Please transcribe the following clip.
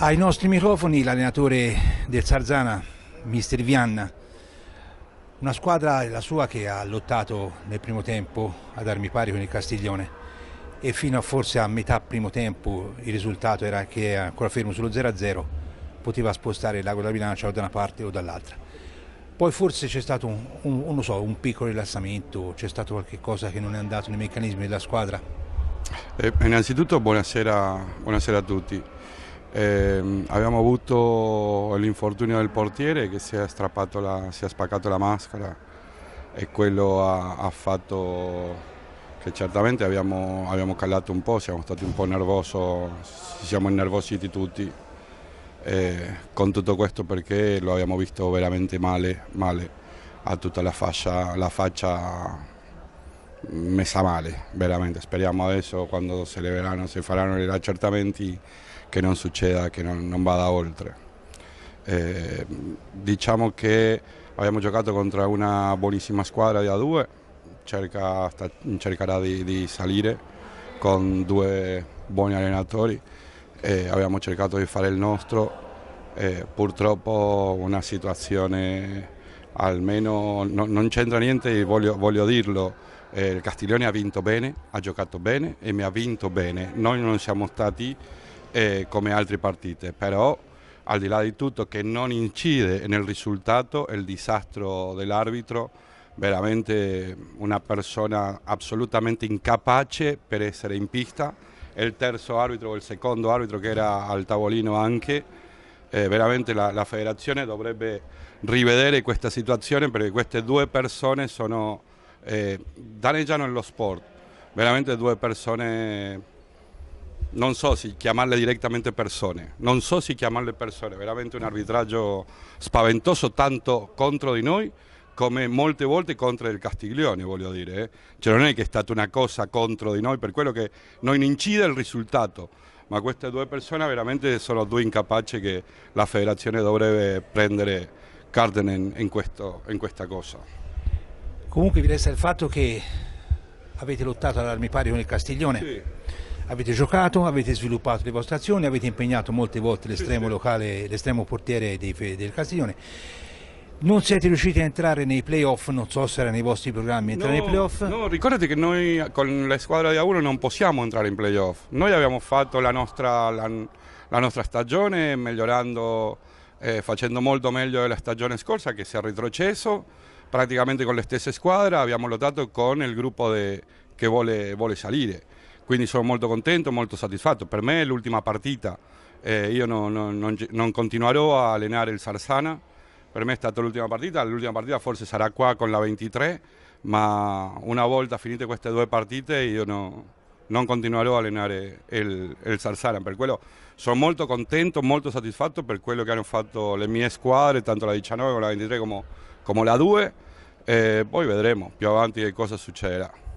Ai nostri microfoni l'allenatore del Sarzana, Mister Vianna, una squadra, la sua, che ha lottato nel primo tempo ad armi pari con il Castiglione e fino a forse a metà primo tempo il risultato era che ancora fermo sullo 0-0 poteva spostare il lago della bilancia o da una parte o dall'altra. Poi forse c'è stato un piccolo rilassamento, c'è stato qualche cosa che non è andato nei meccanismi della squadra. Innanzitutto buonasera a tutti. Abbiamo avuto l'infortunio del portiere che si è spaccato la maschera e quello ha fatto che certamente abbiamo calato un po', siamo stati un po' nervosi, ci siamo innervositi tutti con tutto questo perché lo abbiamo visto veramente male, a tutta la faccia messa male, veramente. Speriamo adesso quando si faranno gli accertamenti che non succeda, che non vada oltre. Diciamo che abbiamo giocato contro una buonissima squadra di A2, cercherà di salire con due buoni allenatori, abbiamo cercato di fare il nostro, purtroppo una situazione almeno non c'entra niente, voglio dirlo. Il Castiglione ha vinto bene, ha giocato bene e mi ha vinto bene. Noi non siamo stati come altre partite, però al di là di tutto che non incide nel risultato il disastro dell'arbitro, veramente una persona assolutamente incapace per essere in pista, il terzo arbitro o il secondo arbitro che era al tavolino anche, veramente la federazione dovrebbe rivedere questa situazione perché queste due persone danneggiano lo sport, veramente due persone. Non so se chiamarle direttamente persone, veramente un arbitraggio spaventoso tanto contro di noi come molte volte contro il Castiglione, voglio dire. Cioè non è che è stata una cosa contro di noi per quello che non incide il risultato, ma queste due persone veramente sono due incapaci che la federazione dovrebbe prendere cardine in questa cosa. Comunque vi resta il fatto che avete lottato ad armi pari con il Castiglione. Sì. Avete giocato, avete sviluppato le vostre azioni, avete impegnato molte volte l'estremo locale, l'estremo portiere del Castiglione. Non siete riusciti a entrare nei playoff, non so se era nei vostri programmi entrare nei playoff. No, ricordate che noi con la squadra di A1 non possiamo entrare in playoff. Noi abbiamo fatto la nostra stagione migliorando, facendo molto meglio della stagione scorsa che si è retrocesso, praticamente con le stesse squadre, abbiamo lottato con il gruppo che vuole salire. Quindi sono molto contento, molto soddisfatto. Per me è l'ultima partita, io non continuerò a allenare il Sarzana, per me è stata l'ultima partita forse sarà qua con la 23, ma una volta finite queste due partite io non continuerò a allenare il Sarzana, per quello sono molto contento, molto soddisfatto per quello che hanno fatto le mie squadre, tanto la 19 come la 23 come la 2, e poi vedremo più avanti che cosa succederà.